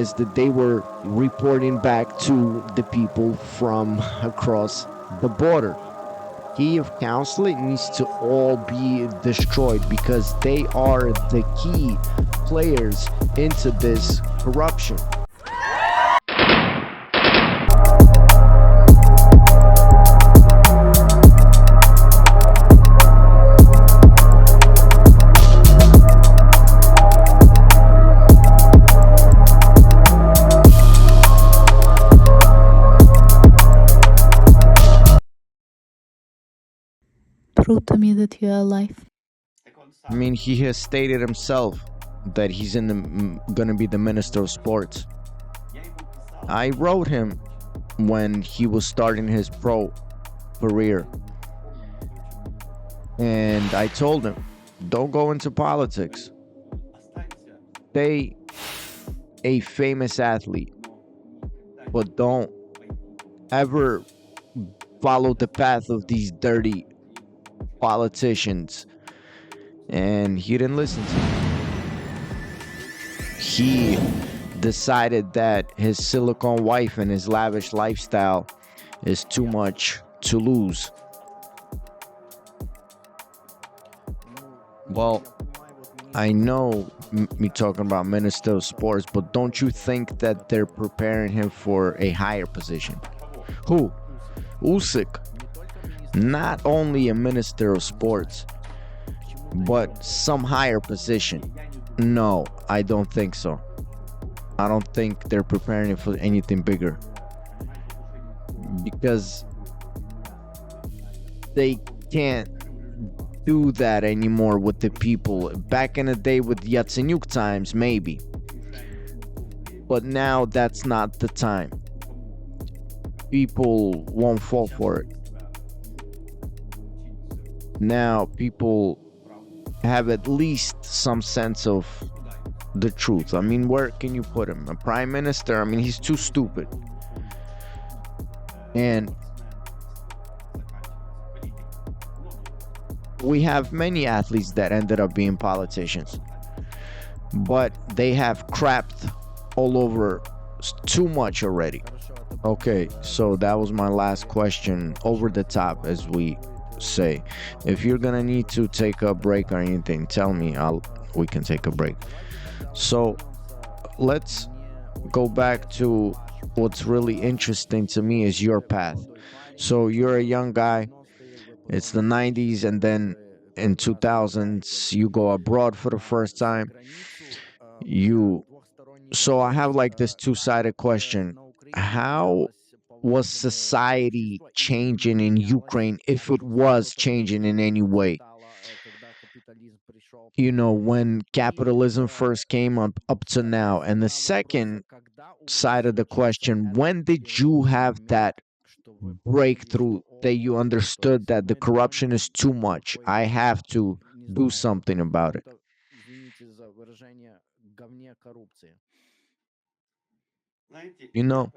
is that they were reporting back to the people from across the border. Kiev consulate needs to all be destroyed because they are the key players into this corruption. Prove to me that you are alive. I mean, he has stated himself that he's gonna be the minister of sports. I wrote him when he was starting his pro career, and I told him, don't go into politics. Stay a famous athlete, but don't ever follow the path of these dirty politicians. And he didn't listen to me. He decided that his silicone wife and his lavish lifestyle is too much to lose. Well, I know me talking about Minister of Sports, but don't you think that they're preparing him for a higher position? Who? Usyk. Not only a Minister of Sports, but some higher position. No, I don't think so. I don't think they're preparing him for anything bigger. Because they can't do that anymore with the people. Back in the day with Yatsenyuk times, maybe. But now that's not the time. People won't fall for it. Now people have at least some sense of the truth. I mean, where can you put him? A prime minister? I mean, he's too stupid. And we have many athletes that ended up being politicians, but they have crapped all over too much already. Okay, so that was my last question, over the top, as we say. If you're gonna need to take a break or anything, tell me. We can take a break. So let's go back to what's really interesting to me is your path. So you're a young guy. It's the 90s, and then in 2000s you go abroad for the first time. So I have like this two-sided question. How was society changing in Ukraine, if it was changing in any way? When capitalism first came up to now. And the second side of the question, when did you have that breakthrough that you understood that the corruption is too much? I have to do something about it. You know,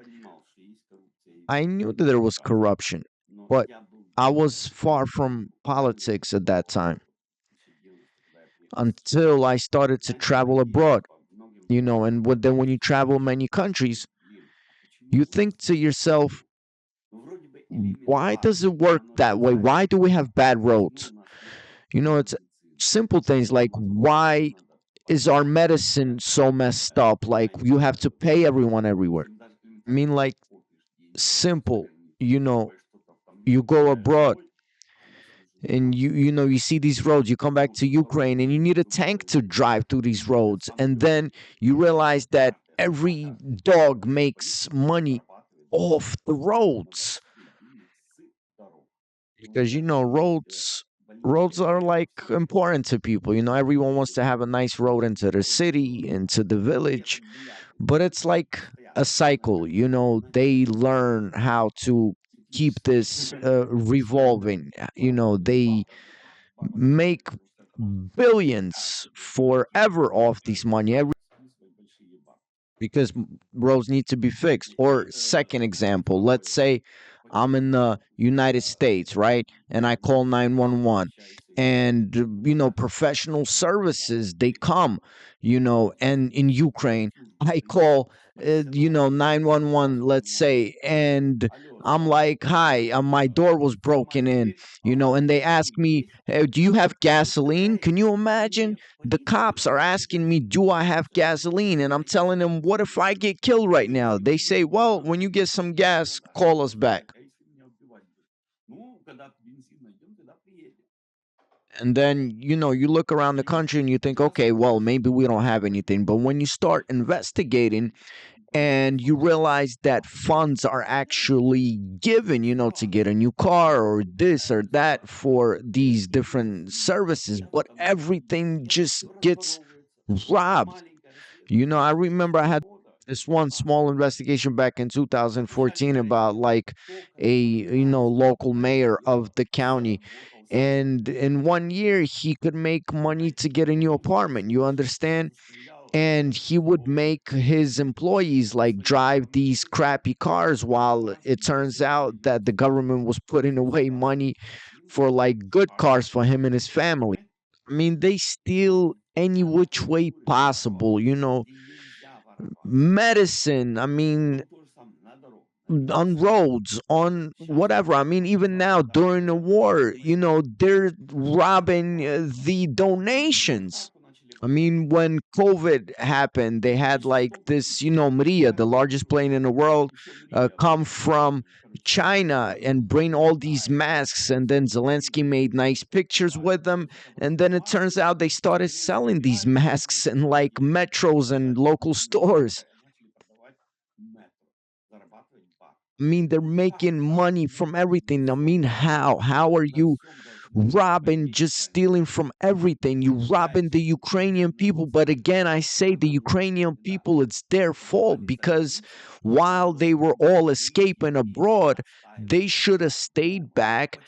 I knew that there was corruption, but I was far from politics at that time until I started to travel abroad. And then when you travel many countries, you think to yourself, why does it work that way? Why do we have bad roads? It's simple things like, why is our medicine so messed up? Like, you have to pay everyone everywhere. I mean, like, simple. You go abroad and you see these roads. You come back to Ukraine and you need a tank to drive through these roads, and then you realize that every dog makes money off the roads, because roads are like important to people. Everyone wants to have a nice road into the city, into the village, but it's like a cycle. They learn how to keep this revolving. They make billions forever off this money because roads need to be fixed. Or second example, let's say I'm in the United States, right? And I call 911, and professional services, they come, and in Ukraine I call 911, let's say, and I'm like, hi, my door was broken in, and they ask me, hey, do you have gasoline? Can you imagine? The cops are asking me, do I have gasoline? And I'm telling them, what if I get killed right now? They say, well, when you get some gas, call us back. And then, you look around the country and you think, okay, well, maybe we don't have anything. But when you start investigating and you realize that funds are actually given, to get a new car or this or that for these different services, but everything just gets robbed. I remember I had this one small investigation back in 2014 about like a local mayor of the county, and in 1 year he could make money to get a new apartment, you understand? And he would make his employees like drive these crappy cars, while it turns out that the government was putting away money for like good cars for him and his family. I mean, they steal any which way possible, medicine. I mean, on roads, on whatever. I mean, even now during the war, they're robbing the donations. I mean, when COVID happened, they had like this, Maria, the largest plane in the world, come from China and bring all these masks. And then Zelensky made nice pictures with them. And then it turns out they started selling these masks in like metros and local stores. I mean, they're making money from everything. I mean, how? How are you robbing, just stealing from everything? You robbing the Ukrainian people. But again, I say the Ukrainian people, it's their fault, because while they were all escaping abroad, they should have stayed back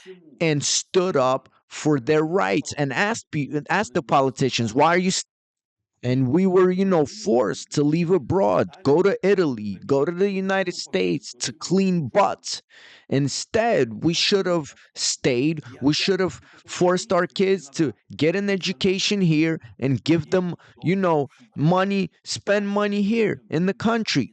and stood up for their rights and asked the politicians, why are you and we were, forced to leave abroad, go to Italy, go to the United States to clean butts. Instead, we should have stayed. We should have forced our kids to get an education here and give them, money, spend money here in the country.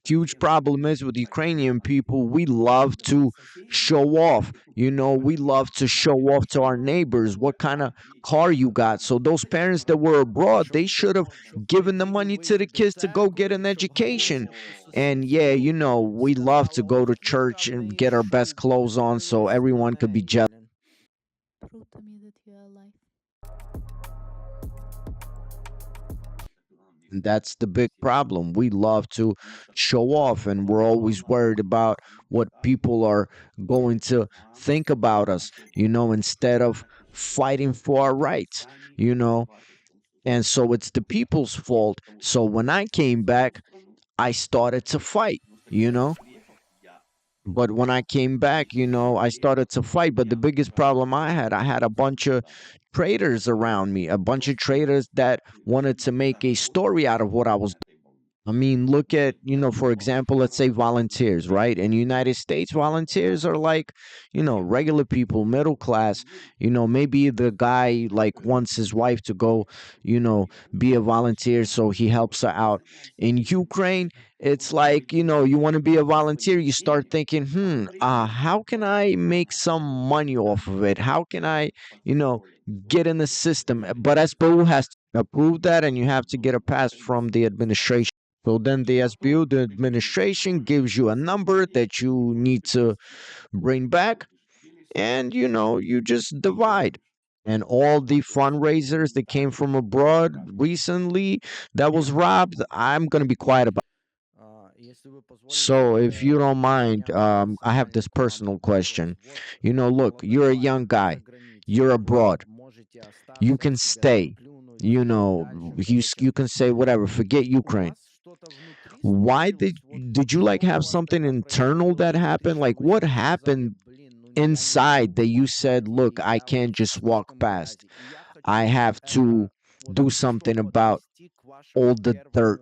Huge problem is with Ukrainian people, we love to show off. We love to show off to our neighbors what kind of car you got. So those parents that were abroad, they should have given the money to the kids to go get an education. And yeah, we love to go to church and get our best clothes on so everyone could be jealous. Prove to me that you are alive. And that's the big problem. We love to show off, and we're always worried about what people are going to think about us, instead of fighting for our rights, you know. And so it's the people's fault. So when I came back, I started to fight, you know. But when I came back, I started to fight. But the biggest problem I had a bunch of traitors around me, a bunch of traitors that wanted to make a story out of what I was. I mean, look at, for example, let's say volunteers, right? In the United States, volunteers are like, regular people, middle class. Maybe the guy like wants his wife to go, be a volunteer, so he helps her out. In Ukraine, it's like, you want to be a volunteer, you start thinking, how can I make some money off of it? How can I, you know, get in the system? But SBU has to approve that, and you have to get a pass from the administration. So then the SBU, the administration, gives you a number that you need to bring back, and you just divide. And all the fundraisers that came from abroad recently that was robbed, I'm going to be quiet about. So, if you don't mind, I have this personal question. Look, you're a young guy, you're abroad, you can stay. You can say whatever, forget Ukraine. Why did you like have something internal that happened? Like, what happened inside that you said, look, I can't just walk past, I have to do something about all the dirt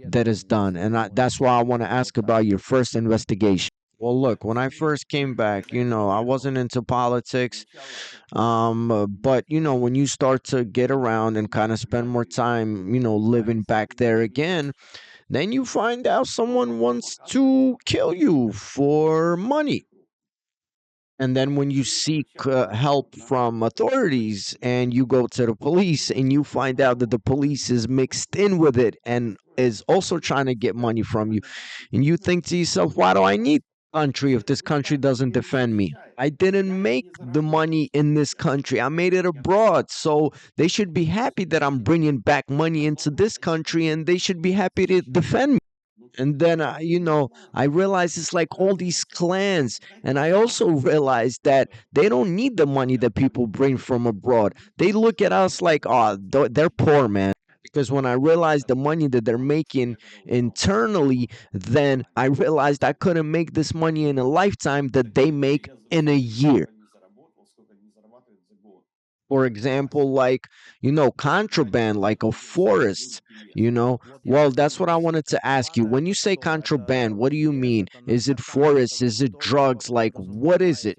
that is done? And that's why I want to ask about your first investigation. Well, look, when I first came back, I wasn't into politics. But when you start to get around and kind of spend more time, living back there again, then you find out someone wants to kill you for money. And then when you seek help from authorities and you go to the police and you find out that the police is mixed in with it and is also trying to get money from you, and you think to yourself, why do I need country if this country doesn't defend me? I didn't make the money in this country. I made it abroad. So they should be happy that I'm bringing back money into this country and they should be happy to defend me. And then, I realized it's like all these clans. And I also realized that they don't need the money that people bring from abroad. They look at us like, oh, they're poor, man. Because when I realized the money that they're making internally, then I realized I couldn't make this money in a lifetime that they make in a year. For example, like, contraband, like a forest, well, that's what I wanted to ask you. When you say contraband, what do you mean? Is it forests? Is it drugs? Like, what is it?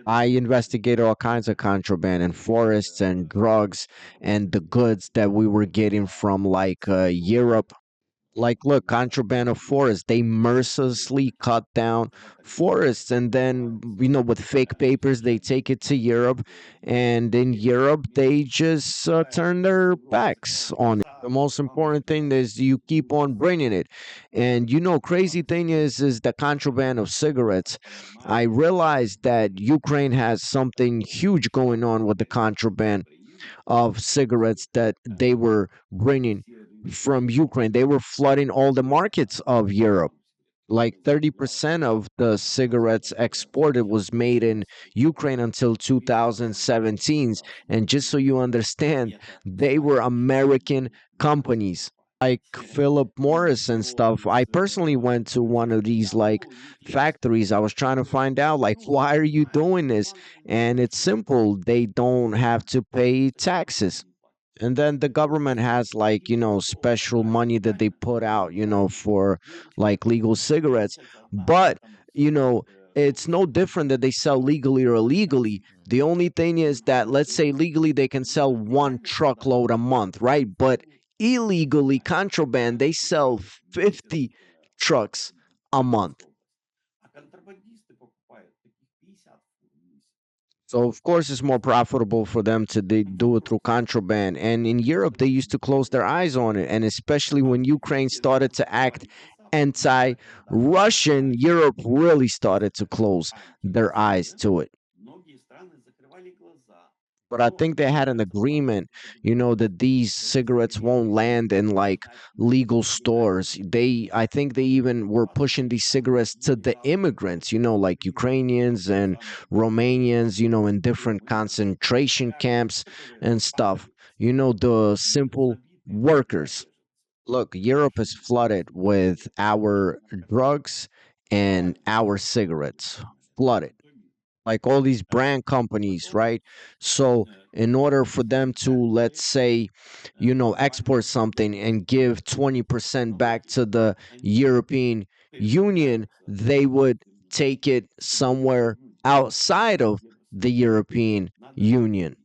I investigated all kinds of contraband and forests and drugs and the goods that we were getting from like Europe. Like, look, contraband of forests. They mercilessly cut down forests, and then with fake papers, they take it to Europe, and in Europe, they just turn their backs on it. The most important thing is you keep on bringing it, and crazy thing is the contraband of cigarettes. I realized that Ukraine has something huge going on with the contraband of cigarettes that they were bringing from Ukraine. They were flooding all the markets of Europe. Like 30% of the cigarettes exported was made in Ukraine until 2017. And just so you understand, they were American companies like Philip Morris and stuff. I personally went to one of these like factories. I was trying to find out like why are you doing this? And it's simple. They don't have to pay taxes. And then the government has like special money that they put out for like legal cigarettes, but you know it's no different that they sell legally or illegally. The only thing is that, let's say, legally they can sell one truckload a month, right? But illegally, contraband, they sell 50 trucks a month. So of course it's more profitable for them to do it through contraband. And in Europe, they used to close their eyes on it. And especially when Ukraine started to act anti-Russian, Europe really started to close their eyes to it. But I think they had an agreement, that these cigarettes won't land in like legal stores. I think they even were pushing these cigarettes to the immigrants, like Ukrainians and Romanians, in different concentration camps and stuff. The simple workers. Look, Europe is flooded with our drugs and our cigarettes. Flooded, like all these brand companies, right? So in order for them to, let's say, export something and give 20% back to the European Union, they would take it somewhere outside of the European Union.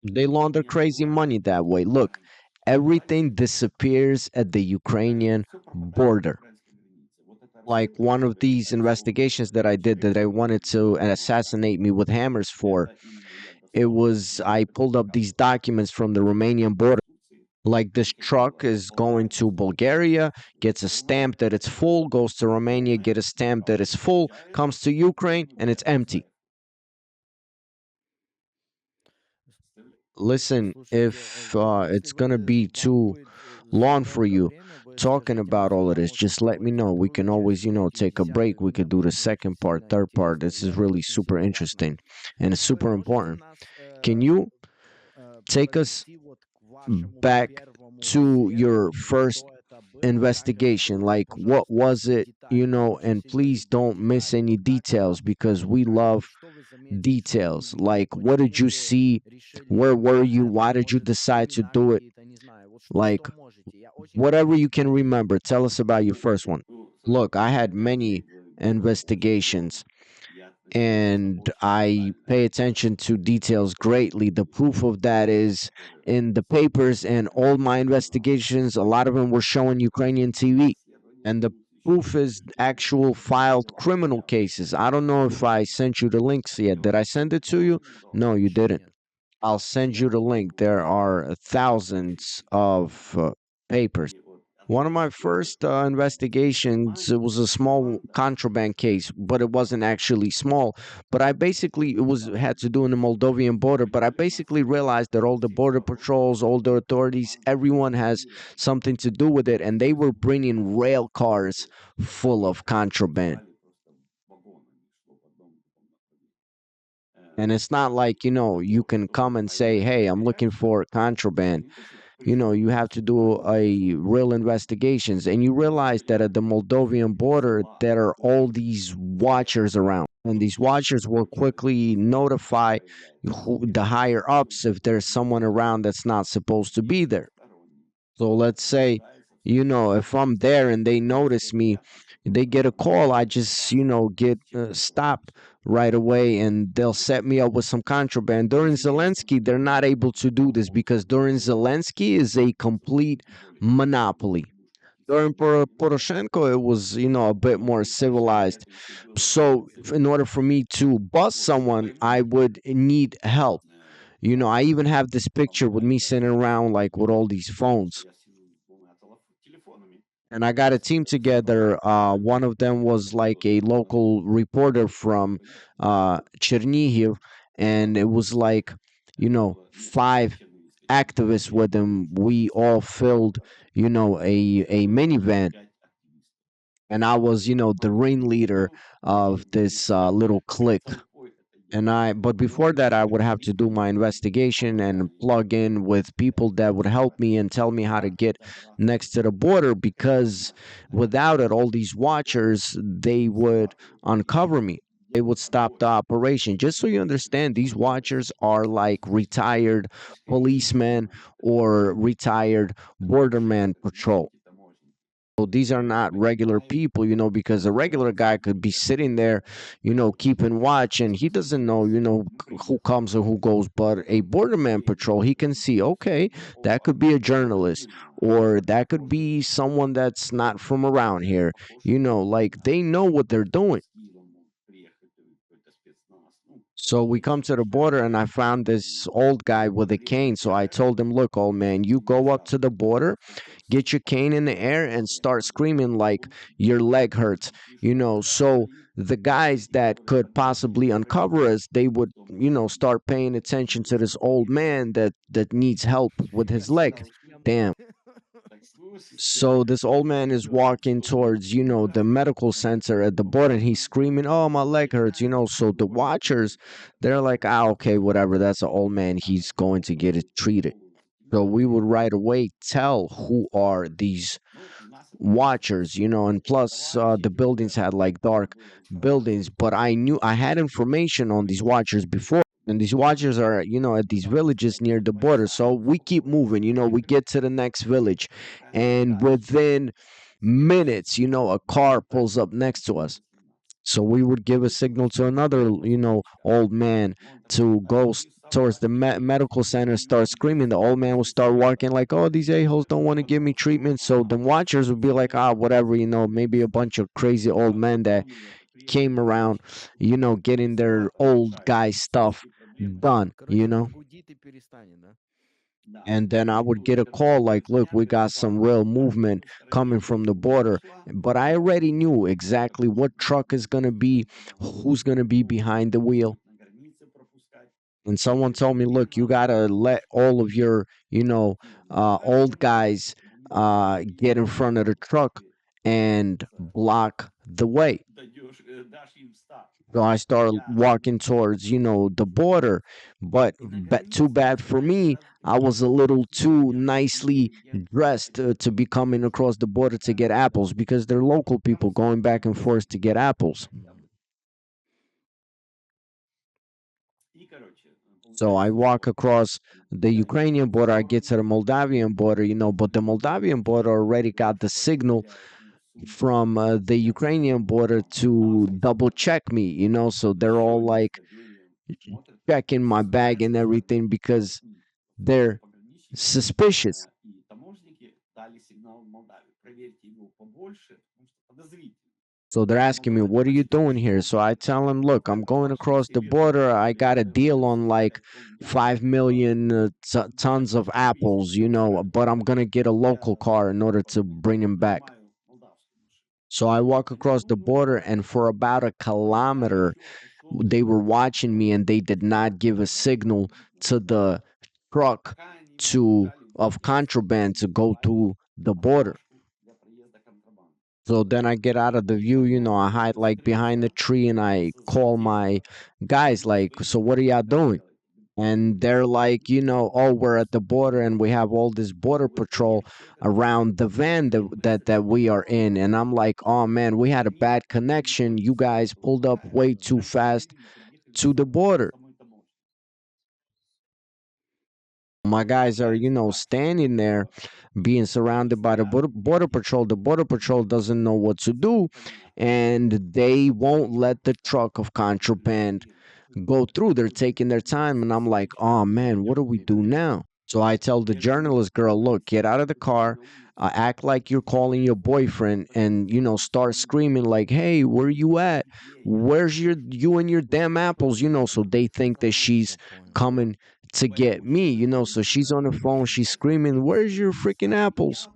They launder crazy money that way. Look, everything disappears at the Ukrainian border. Like one of these investigations that I did that I wanted to assassinate me with hammers for, it was I pulled up these documents from the Romanian border. Like this truck is going to Bulgaria, gets a stamp that it's full, goes to Romania, get a stamp that it's full, comes to Ukraine, and it's empty. Listen, if it's gonna be too long for you talking about all of this, just let me know. We can always, take a break. We could do the second part, third part. This is really super interesting and it's super important. Can you take us back to your first investigation? Like, what was it, and please don't miss any details because we love details. Like, what did you see? Where were you? Why did you decide to do it? Like, whatever you can remember, tell us about your first one. Look, I had many investigations and I pay attention to details greatly. The proof of that is in the papers and all my investigations. A lot of them were showing Ukrainian TV, and the proof is actual filed criminal cases. I don't know if I sent you the links yet. Did I send it to you? No, you didn't. I'll send you the link. There are thousands of papers. One of my first investigations, it was a small contraband case, but it wasn't actually small. But I basically, it was had to do in the Moldovan border. But I basically realized that all the border patrols, all the authorities, everyone has something to do with it, and they were bringing rail cars full of contraband. And it's not like, you can come and say, hey, I'm looking for contraband. You have to do a real investigations. And you realize that at the Moldovan border, there are all these watchers around. And these watchers will quickly notify the higher ups if there's someone around that's not supposed to be there. So let's say, if I'm there and they notice me, they get a call, I just, get stopped right away and they'll set me up with some contraband. During Zelensky, they're not able to do this because during Zelensky is a complete monopoly. During Poroshenko, it was, a bit more civilized. So, in order for me to bust someone, I would need help. I even have this picture with me sitting around like with all these phones. And I got a team together. One of them was like a local reporter from Chernihiv, and it was like, five activists with him. We all filled, a minivan, and I was, the ringleader of this little clique. But before that, I would have to do my investigation and plug in with people that would help me and tell me how to get next to the border, because without it, all these watchers, they would uncover me. They would stop the operation. Just so you understand, these watchers are like retired policemen or retired borderman patrol. So these are not regular people, because a regular guy could be sitting there, keeping watch, and he doesn't know, who comes or who goes. But a borderman patrol, he can see, okay, that could be a journalist, or that could be someone that's not from around here. Like they know what they're doing. So we come to the border, and I found this old guy with a cane. So I told him, look, old man, you go up to the border, get your cane in the air, and start screaming like your leg hurts. So the guys that could possibly uncover us, they would, start paying attention to this old man that needs help with his leg. Damn. So this old man is walking towards, the medical center at the border, and he's screaming, "Oh, my leg hurts!" So the watchers, they're like, "Ah, okay, whatever. That's an old man. He's going to get it treated." So we would right away tell who are these watchers, and plus the buildings had like dark buildings, but I had information on these watchers before. And these watchers are, at these villages near the border. So we keep moving, we get to the next village, and within minutes, a car pulls up next to us. So we would give a signal to another, old man to go towards the medical center, start screaming. The old man would start walking like, "Oh, these a-holes don't want to give me treatment." So the watchers would be like, "Ah, whatever, maybe a bunch of crazy old men that came around, getting their old guy stuff done, And then I would get a call like, look, we got some real movement coming from the border. But I already knew exactly what truck is going to be, who's going to be behind the wheel. And someone told me, look, you got to let all of your, old guys get in front of the truck and block the way. So I started walking towards, the border. But too bad for me, I was a little too nicely dressed to be coming across the border to get apples, because they're local people going back and forth to get apples. So I walk across the Ukrainian border, I get to the Moldavian border, but the Moldavian border already got the signal from the Ukrainian border to double check me, so they're all like checking my bag and everything because they're suspicious. So they're asking me, what are you doing here? So I tell them, look, I'm going across the border. I got a deal on like 5 million tons of apples, but I'm going to get a local car in order to bring them back. So I walk across the border, and for about a kilometer, they were watching me and they did not give a signal to the truck to of contraband to go through the border. So then I get out of the view, I hide like behind the tree and I call my guys like, so what are y'all doing? And they're like, oh, we're at the border and we have all this border patrol around the van that we are in. And I'm like, oh man, we had a bad connection. You guys pulled up way too fast to the border. My guys are, standing there being surrounded by the border patrol. The border patrol doesn't know what to do, and they won't let the truck of contraband go through. They're taking their time, and I'm like, oh man, what do we do now? So I tell the journalist girl, look, get out of the car, act like you're calling your boyfriend, and start screaming like, "Hey, where you at? Where's you and your damn apples?" So they think that she's coming to get me. So she's on the phone, she's screaming, "Where's your freaking apples?"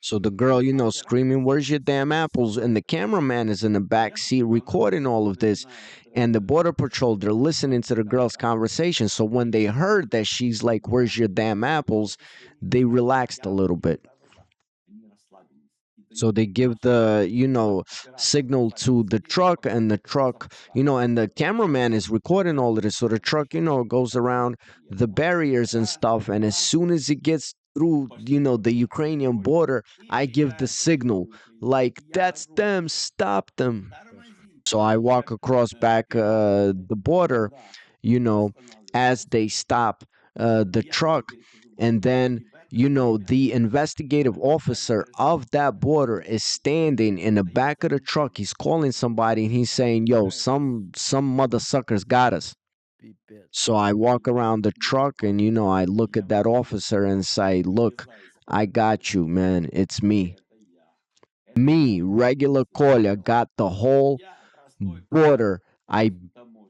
So the girl, screaming, "Where's your damn apples?" And the cameraman is in the back seat recording all of this. And the border patrol, they're listening to the girl's conversation. So when they heard that she's like, "Where's your damn apples?" they relaxed a little bit. So they give the, signal to the truck, and the truck, and the cameraman is recording all of this. So the truck, goes around the barriers and stuff. And as soon as it gets through, the Ukrainian border, I give the signal like, that's them, stop them. So I walk across back the border, you know, as they stop the truck. And then, the investigative officer of that border is standing in the back of the truck. He's calling somebody and he's saying, yo, some mother suckers got us. So I walk around the truck and, I look at that officer and say, look, I got you, man. It's me. Me, regular Kolya, got the whole border. I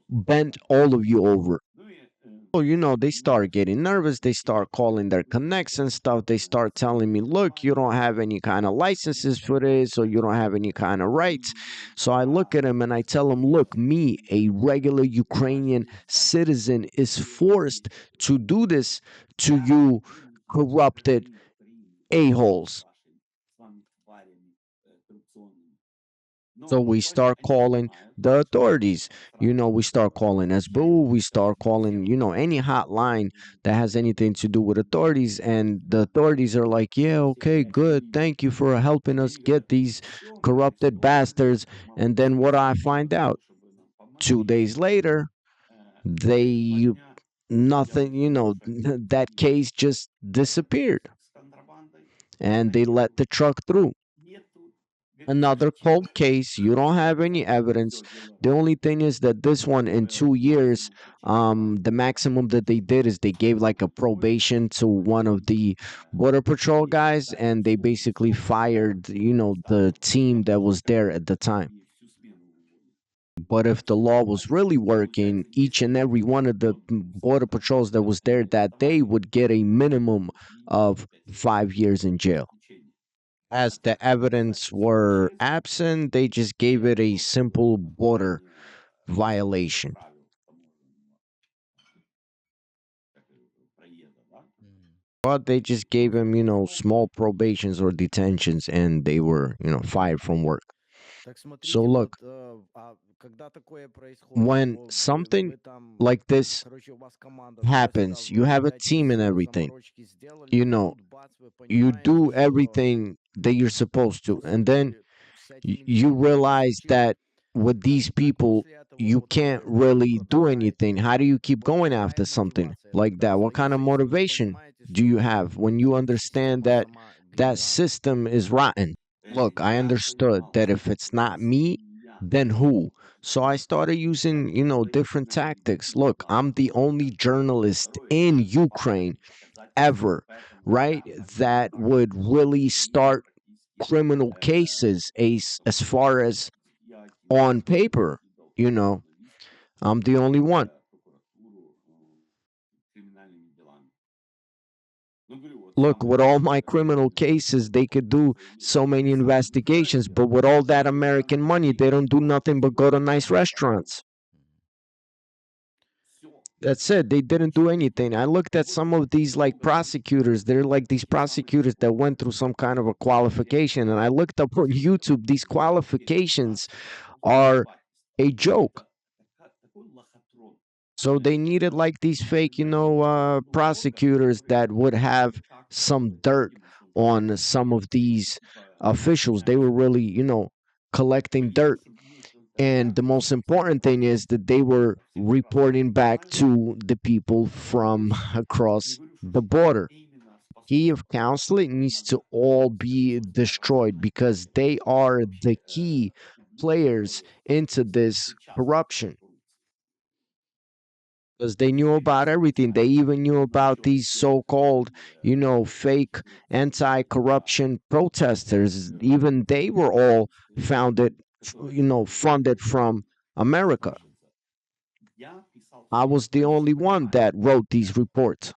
bent all of you over. Oh, they start getting nervous. They start calling their connects and stuff. They start telling me, look, you don't have any kind of licenses for this, or you don't have any kind of rights. So I look at him and I tell him, look, me, a regular Ukrainian citizen, is forced to do this to you corrupted a-holes. So we start calling the authorities. We start calling SBU. We start calling, any hotline that has anything to do with authorities. And the authorities are like, yeah, okay, good. Thank you for helping us get these corrupted bastards. And then what I find out? 2 days later, they, nothing, that case just disappeared. And they let the truck through. Another cold case. You don't have any evidence. The only thing is that this one, in 2 years, the maximum that they did is they gave like a probation to one of the border patrol guys, and they basically fired, the team that was there at the time. But if the law was really working, each and every one of the border patrols that was there that day would get a minimum of 5 years in jail. As the evidence were absent, they just gave it a simple border violation. But they just gave him, small probations or detentions, and they were, fired from work. Так So смотрите, look, когда такое происходит, when something вы там, like this короче, у вас команда happens, туда-сюда, you have a какие-то team and everything. заморочки сделали, You и know, тут бац, вы you понимаете, do что, everything that you're supposed to. по And then сути, с этими you людьми ничего не realize случилось. that with these Как people, после этого you вот can't вы really do anything. продолжаете? How do you keep Вот going какая after something мотивация like тогда? that? What kind of Если вы motivation понимаете, do you что have when you эта understand система that сама that генеральная. system is rotten? Look, I understood that if it's not me, then who? So I started using, different tactics. Look, I'm the only journalist in Ukraine ever, right? That would really start criminal cases as far as on paper, you know. I'm the only one. Look, with all my criminal cases, they could do so many investigations, but with all that American money, they don't do nothing but go to nice restaurants. That's it. They didn't do anything. I looked at some of these like prosecutors. They're like these prosecutors that went through some kind of a qualification. And I looked up on YouTube, these qualifications are a joke. So they needed like these fake, prosecutors that would have some dirt on some of these officials. They were really, collecting dirt. And the most important thing is that they were reporting back to the people from across the border. Kiev consulate needs to all be destroyed because they are the key players into this corruption. Because they knew about everything. They even knew about these so-called, fake anti-corruption protesters. Even they were all founded, funded from America. I was the only one that wrote these reports.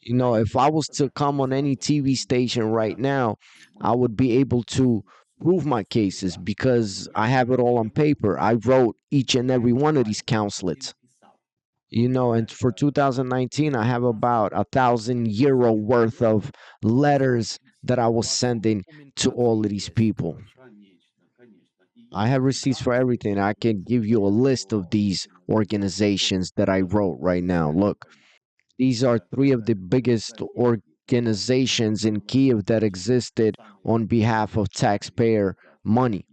If I was to come on any TV station right now, I would be able to prove my cases because I have it all on paper. I wrote each and every one of these consulates. And for 2019, I have about €1,000 worth of letters that I was sending to all of these people. I have receipts for everything. I can give you a list of these organizations that I wrote right now. Look, these are three of the biggest organizations in Kiev that existed on behalf of taxpayer money.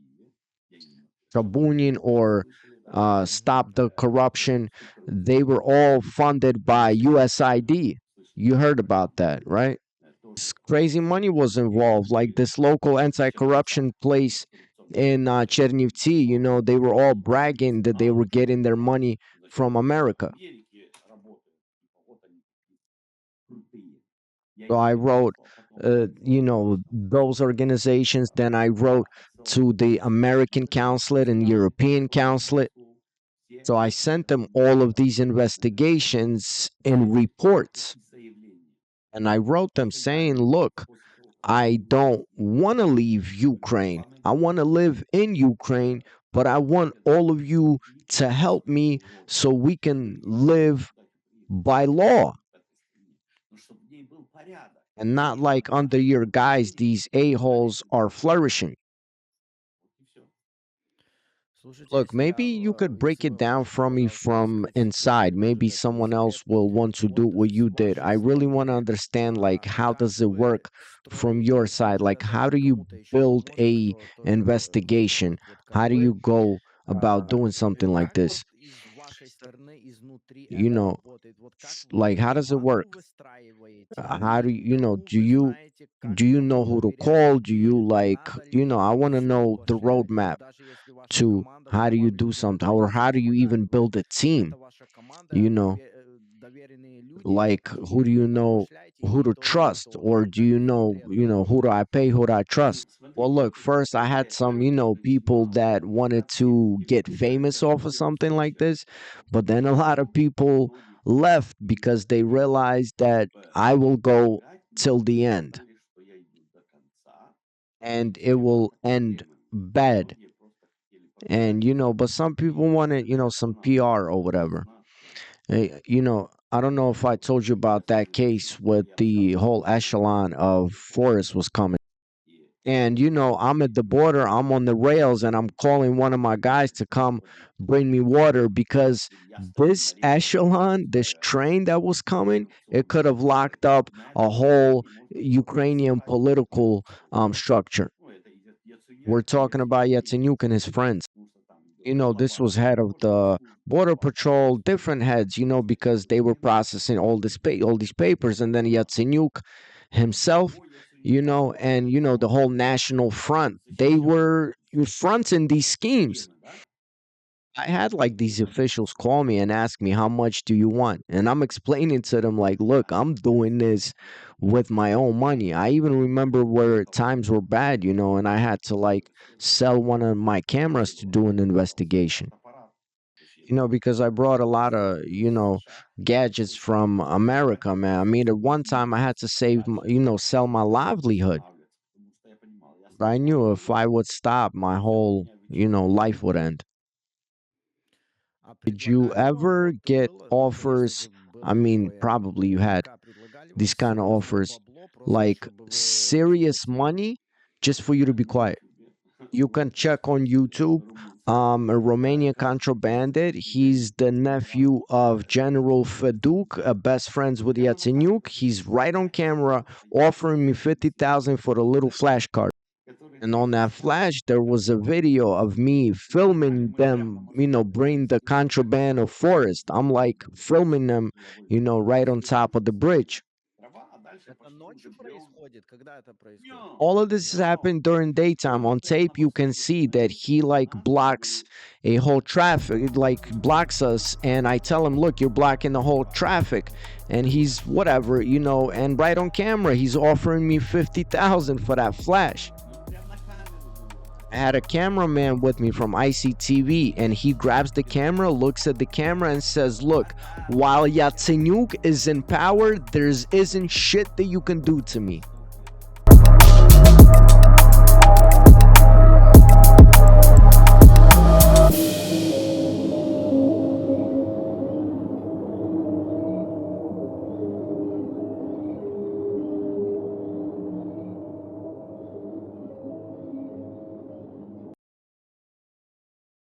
Trabunin or Stop the Corruption, they were all funded by USAID. You heard about that, right? Crazy money was involved, like this local anti-corruption place in Chernivtsi. They were all bragging that they were getting their money from America. So I wrote, those organizations. Then I wrote to the American consulate and European consulate. So I sent them all of these investigations and reports. And I wrote them saying, look, I don't want to leave Ukraine. I want to live in Ukraine, but I want all of you to help me so we can live by law and not like under your guise, these a-holes are flourishing. Look, maybe you could break it down from me from inside. Maybe someone else will want to do what you did. I really want to understand, like, how does it work from your side? Like, how do you build a investigation? How do you go about doing something like this? You know, like, how does it work? How do do you know who to call? Do you like, I want to know the roadmap to how do you do something, or how do you even build a team? You know, like, who do you know who to trust, or do who do I pay, who do I trust? Well, look, first I had some, people that wanted to get famous off of something like this, but then a lot of people left because they realized that I will go till the end and it will end bad. And, but some people wanted, some PR or whatever. I don't know if I told you about that case with the whole echelon of forest was coming. And I'm at the border, I'm on the rails, and I'm calling one of my guys to come bring me water because this echelon, this train that was coming, it could have locked up a whole Ukrainian political structure. We're talking about Yatsenyuk and his friends. This was head of the border patrol, different heads, because they were processing all these papers, and then Yatsenyuk himself, and the whole national front, they were fronting these schemes. I had like these officials call me and ask me, how much do you want? And I'm explaining to them, like, look, I'm doing this with my own money. I even remember where times were bad, and I had to like sell one of my cameras to do an investigation, because I brought a lot of, gadgets from America, man. I mean, at one time I had to save, sell my livelihood. But I knew if I would stop, my whole, life would end. А Did you предлагали вам, ever вот get было, ну, конечно, offers? I было mean, такое, probably you had наверняка предлагали вам these kind of серьезное offers, бабло, просто like чтобы вы serious money, just for you to be quiet. You can check on YouTube. A Romanian contrabandist. He's the nephew of General Feduk, best friends with Yatsenyuk. He's right on camera offering me 50,000 for the little flash card. And on that flash, there was a video of me filming them, bring the contraband of forest. I'm like filming them, right on top of the bridge. Это ночью происходит? Когда это происходит? All of this has happened during daytime. On tape, you can see that he like blocks a whole traffic, it, like blocks us. And I tell him, look, you're blocking the whole traffic. And he's whatever, and right on camera, he's offering me 50,000 for that flash. I had a cameraman with me from ICTV, and he grabs the camera, looks at the camera, and says, look, while Yatsenyuk is in power, there isn't shit that you can do to me.